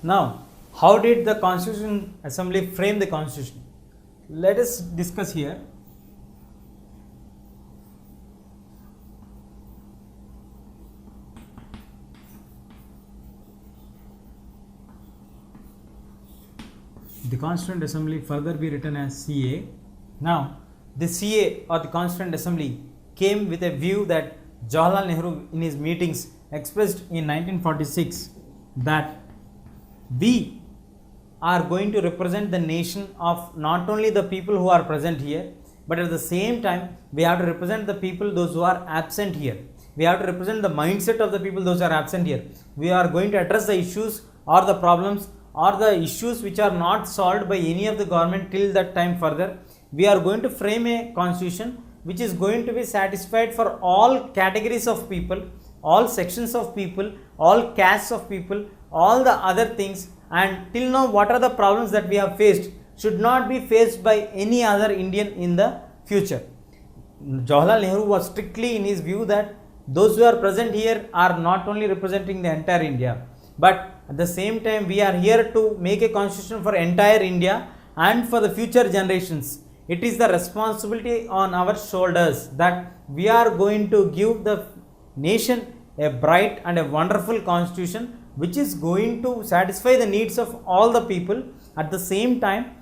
Now, how did the Constituent Assembly frame the Constitution? Let us discuss here. The Constituent Assembly further be written as CA. Now, the CA or the Constituent Assembly came with a view that Jawaharlal Nehru in his meetings expressed in 1946 that we are going to represent the nation of not only the people who are present here, but at the same time we have to represent the people those who are absent here. We have to represent the mindset of the people those who are absent here. We are going to address the issues or the problems or the issues which are not solved by any of the government till that time further. We are going to frame a constitution which is going to be satisfied for all categories of people, all sections of people, all castes of people, all the other things, and till now what are the problems that we have faced should not be faced by any other Indian in the future. Jawaharlal Nehru was strictly in his view that those who are present here are not only representing the entire India, but at the same time we are here to make a constitution for entire India and for the future generations. It is the responsibility on our shoulders that we are going to give the nation a bright and a wonderful constitution which is going to satisfy the needs of all the people, at the same time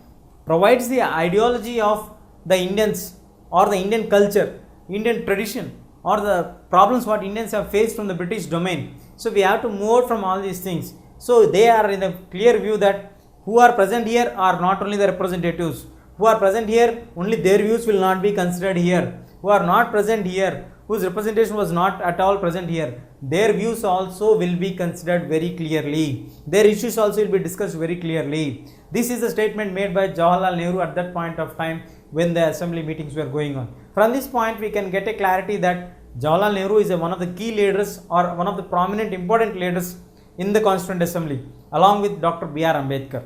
provides the ideology of the Indians or the Indian culture, Indian tradition, or the problems what Indians have faced from the British domain. So we have to move out from all these things. So they are in a clear view that who are present here are not only the representatives, who are present here only their views will not be considered here, who are not present here, whose representation was not at all present here, their views also will be considered very clearly, their issues also will be discussed very clearly. This is the statement made by Jawaharlal Nehru at that point of time when the assembly meetings were going on. From this point we can get a clarity that Jawaharlal Nehru is one of the key leaders or one of the prominent important leaders in the Constituent Assembly along with Dr. B.R. Ambedkar.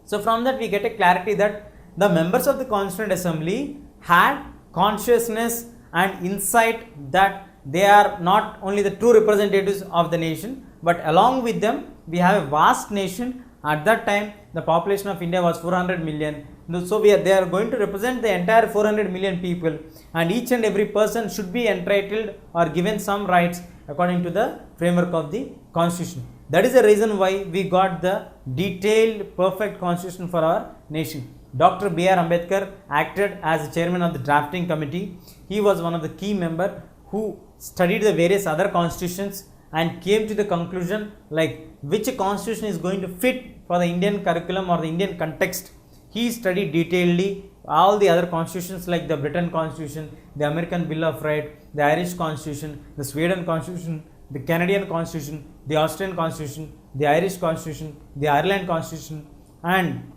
So from that we get a clarity that the members of the Constituent Assembly had consciousness and insight that they are not only the true representatives of the nation, but along with them we have a vast nation. At that time the population of India was 400 million. So they are going to represent the entire 400 million people, and each and every person should be entitled or given some rights according to the framework of the constitution. That is the reason why we got the detailed perfect constitution for our nation. Dr. B.R. Ambedkar acted as the chairman of the drafting committee. He was one of the key members who studied the various other constitutions and came to the conclusion like which constitution is going to fit for the Indian curriculum or the Indian context. He studied detailedly all the other constitutions like the Britain Constitution, the American Bill of Rights, the Irish Constitution, the Sweden Constitution, the Canadian Constitution, the Austrian Constitution, the Irish Constitution, the Ireland Constitution, and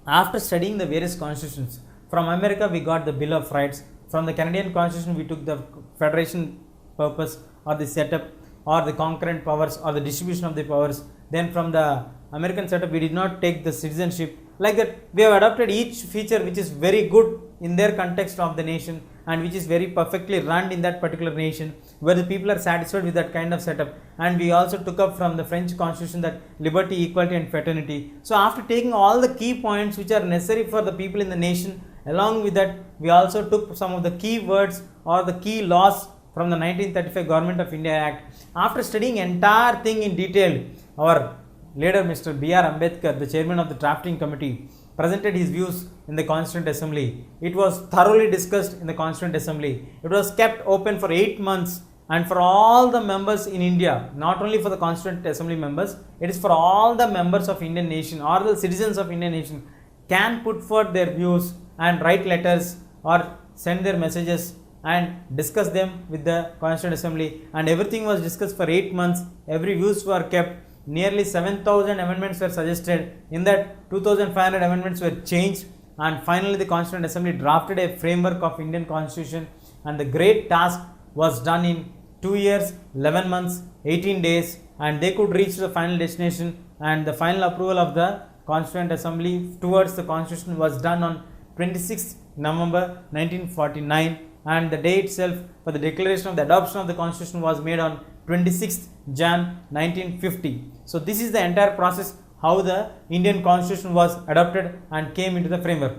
after studying the various constitutions, from America we got the Bill of Rights, from the Canadian Constitution we took the federation purpose or the setup or the concurrent powers or the distribution of the powers. Then from the American setup we did not take the citizenship. Like that we have adopted each feature which is very good in their context of the nation and which is very perfectly run in that particular nation where the people are satisfied with that kind of setup. And we also took up from the French constitution that liberty, equality and fraternity. So after taking all the key points which are necessary for the people in the nation, along with that we also took some of the key words or the key laws from the 1935 Government of India Act. After studying entire thing in detail, our leader Mr. B.R. Ambedkar, the chairman of the drafting committee, presented his views in the Constituent Assembly. It was thoroughly discussed in the Constituent Assembly. It was kept open for 8 months, and for all the members in India, not only for the Constituent Assembly members, it is for all the members of Indian nation or the citizens of Indian nation can put forth their views and write letters or send their messages and discuss them with the Constituent Assembly, and everything was discussed for 8 months. Every views were kept. Nearly 7,000 amendments were suggested. In that 2,500 amendments were changed, and finally the Constituent Assembly drafted a framework of Indian Constitution, and the great task was done in 2 years, 11 months, 18 days, and they could reach the final destination, and the final approval of the Constituent Assembly towards the Constitution was done on 26th November 1949, and the day itself for the declaration of the adoption of the Constitution was made on 26th Jan 1950. So this is the entire process how the Indian Constitution was adopted and came into the framework.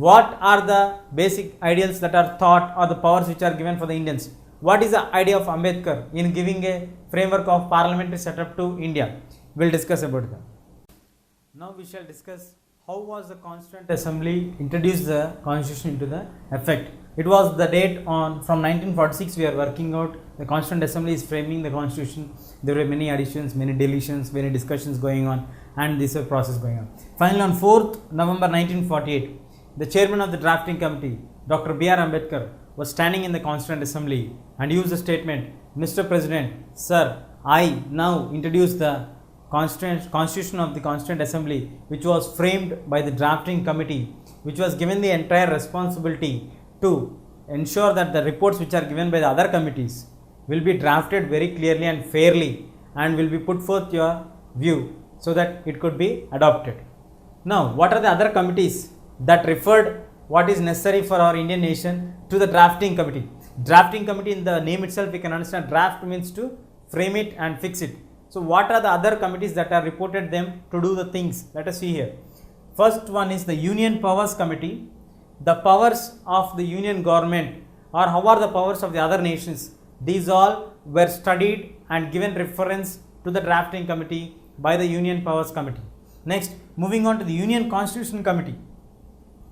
What are the basic ideals that are thought or the powers which are given for the Indians? What is the idea of Ambedkar in giving a framework of parliamentary setup to India? We will discuss about that. Now we shall discuss how was the Constituent Assembly introduced the Constitution into the effect. It was the date on from 1946 we are working out. The Constituent Assembly is framing the Constitution. There were many additions, many deletions, many discussions going on, and this is a process going on. Finally, on 4th November 1948, the chairman of the drafting committee, Dr. B.R. Ambedkar, was standing in the Constituent Assembly and used a statement, Mr. President, Sir, I now introduce the Constitution of the Constituent Assembly, which was framed by the drafting committee, which was given the entire responsibility to ensure that the reports which are given by the other committees will be drafted very clearly and fairly and will be put forth your view so that it could be adopted. Now, what are the other committees that referred what is necessary for our Indian nation to the drafting committee? Drafting committee, in the name itself we can understand draft means to frame it and fix it. So what are the other committees that are reported them to do the things? Let us see here. First one is the Union Powers Committee. The powers of the Union government, or how are the powers of the other nations? These all were studied and given reference to the drafting committee by the Union Powers Committee. Next, moving on to the Union Constitution Committee.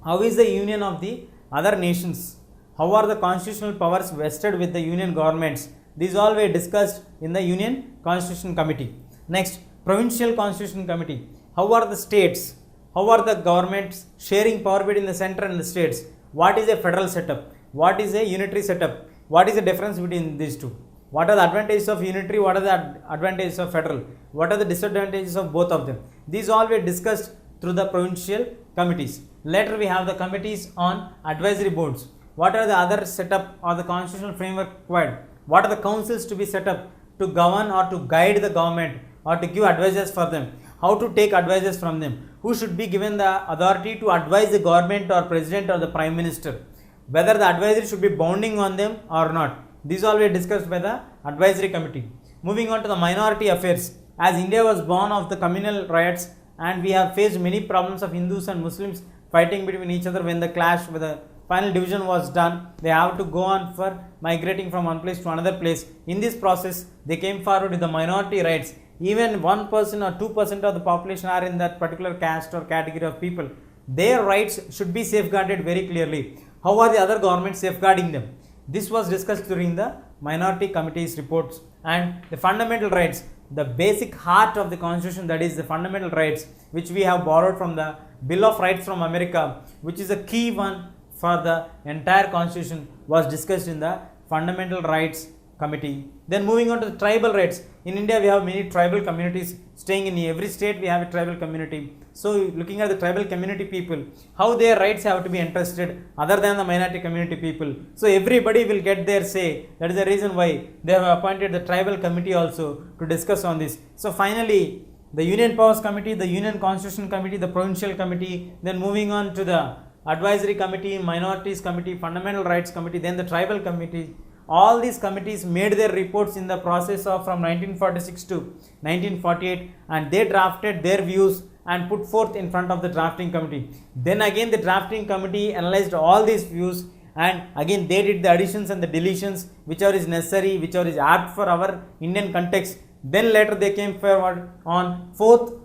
How is the union of the other nations? How are the constitutional powers vested with the union governments? These all were discussed in the Union Constitution Committee. Next, Provincial Constitution Committee. How are the states? How are the governments sharing power between the center and the states? What is a federal setup? What is a unitary setup? What is the difference between these two? What are the advantages of unitary? What are the advantages of federal? What are the disadvantages of both of them? These all were discussed through the provincial committees. Later we have the committees on advisory boards. What are the other setup or the constitutional framework required? What are the councils to be set up to govern or to guide the government or to give advices for them? How to take advices from them? Who should be given the authority to advise the government or president or the prime minister? Whether the advisory should be binding on them or not. These all were discussed by the advisory committee. Moving on to the minority affairs. As India was born of the communal riots and we have faced many problems of Hindus and Muslims fighting between each other, when the clash with the final division was done, they have to go on for migrating from one place to another place. In this process, they came forward with the minority rights. Even 1% or 2% of the population are in that particular caste or category of people. Their rights should be safeguarded very clearly. How are the other governments safeguarding them? This was discussed during the minority committee's reports. And the fundamental rights, the basic heart of the constitution, that is the fundamental rights, which we have borrowed from the Bill of Rights from America, which is a key one for the entire constitution, was discussed in the fundamental rights committee. Then moving on to the tribal rights. In India we have many tribal communities staying in every state. We have a tribal community. So looking at the tribal community people, how their rights have to be entrusted other than the minority community people. So everybody will get their say. That is the reason why they have appointed the tribal committee also to discuss on this. So finally, the Union Powers Committee, the Union Constitution Committee, the Provincial Committee, then moving on to the Advisory Committee, Minorities Committee, Fundamental Rights Committee, then the Tribal Committee. All these committees made their reports in the process of from 1946 to 1948, and they drafted their views and put forth in front of the drafting committee. Then again the drafting committee analyzed all these views, and again they did the additions and the deletions whichever is necessary, whichever is apt for our Indian context. Then later they came forward on 4th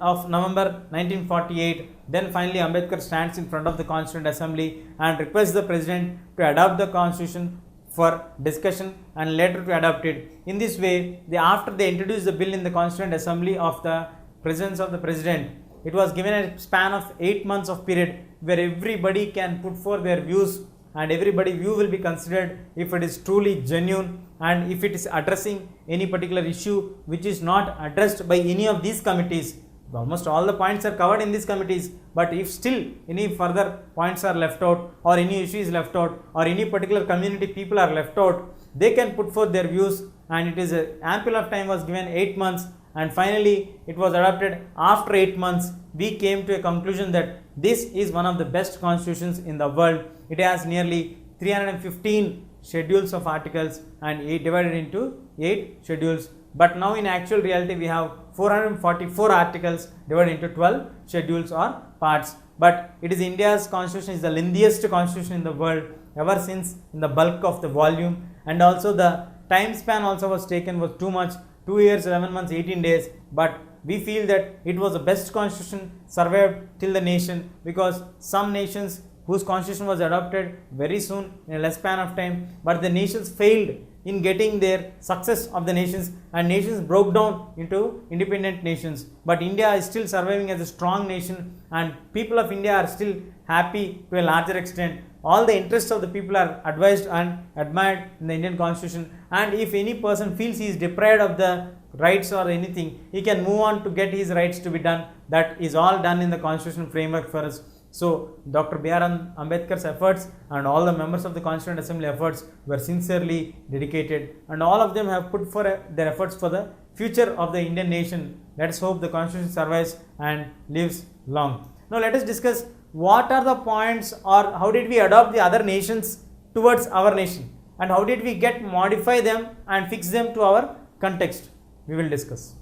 of November 1948. Then finally Ambedkar stands in front of the Constituent Assembly and requests the President to adopt the Constitution for discussion and later to adopt it. In this way, after they introduced the bill in the Constituent Assembly of the presence of the President, it was given a span of 8 months of period where everybody can put forth their views, and everybody's view will be considered if it is truly genuine and if it is addressing any particular issue which is not addressed by any of these committees. Almost all the points are covered in these committees, but if still any further points are left out or any issue is left out or any particular community people are left out, they can put forth their views, and it is ample of time was given, 8 months, and finally it was adopted. After 8 months, we came to a conclusion that this is one of the best constitutions in the world. It has nearly 315 schedules of articles and divided into 8 schedules, but now in actual reality we have 444 articles divided into 12 schedules or parts. But it is India's constitution is the lengthiest constitution in the world ever since in the bulk of the volume, and also the time span also was taken was too much, 2 years, 11 months, 18 days. But we feel that it was the best constitution survived till the nation, because some nations whose constitution was adopted very soon in a less span of time, but the nations failed in getting their success of the nations, and nations broke down into independent nations. But India is still surviving as a strong nation, and people of India are still happy to a larger extent. All the interests of the people are advised and admired in the Indian constitution, and if any person feels he is deprived of the rights or anything, he can move on to get his rights to be done. That is all done in the constitution framework for us. So Dr. B.R. Ambedkar's efforts and all the members of the Constituent Assembly efforts were sincerely dedicated, and all of them have put for their efforts for the future of the Indian nation. Let us hope the constitution survives and lives long. Now let us discuss what are the points, or how did we adopt the other nations towards our nation, and how did we modify them and fix them to our context. We will discuss.